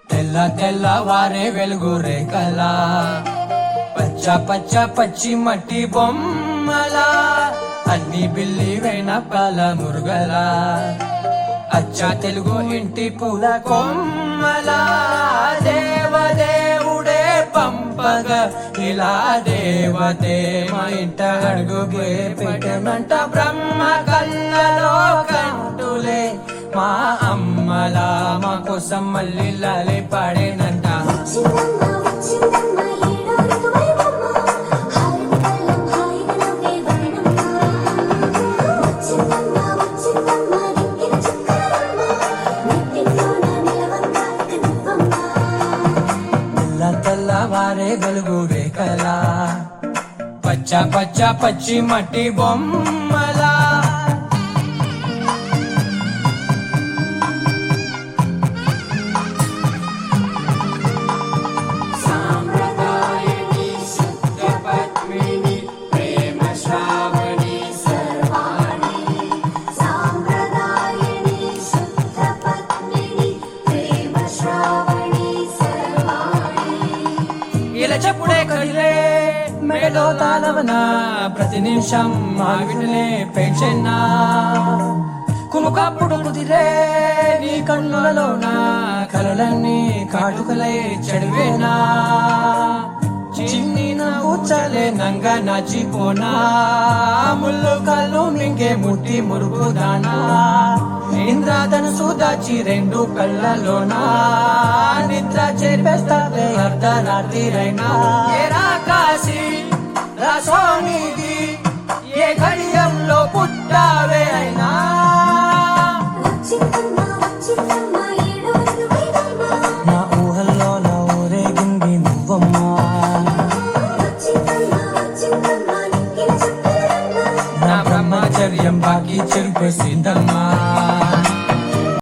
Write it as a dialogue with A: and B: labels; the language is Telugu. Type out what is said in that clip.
A: తెల్ల తెల్లవారే వెలుగు రేఖలా పచ్చ పచ్చ పచ్చి మట్టి బొమ్మలా అన్ని బిల్లి వెనపాల మురుగలా అచ్చ తెలుగు ఇంటి పూల కొమ్మలా దేవదేవుడే పంపగా ఇలా దేవతే మా ఇంట అడుగు పెట్టనంట బ్రహ్మ కళ్ళలో కంటులే మా అమ్మలా మా కోసం మళ్ళీ లాలి పాడేనంట. తెల్లవారే వెలుగు రేఖలా పచ్చ పచ్చ పచ్చి మట్టి బొమ్మలా ఇలా చెప్పుడే కదిలే మేడో తాళవన ప్రతి నిమిషం ఆవిడలే పెంచెన్నా కుముకప్పుడు కుదిరే నీ కన్నులలోన కలలన్నీ కాటుకలై చెడివేనా చిన్ని నవ్వుచలే నంగ నచ్చిపోనా ముళ్ళు కళ్ళు మింగే ముట్టి మురుగుదానా ఇంద్రధనుసు దాచి రెండు కళ్ళలోనా నిద్ర చేపేస్తావే అర్ధరాత్రిరైనా ఏరా కాశీ రాసోనిది ఏ ఘడియంలో పుట్టావే అయినా నా ఊహల్లో నా ఊరేగింది నువ్వమ్మా నా బ్రహ్మచర్యం బాకీ చెరిపేసిందమ్మా.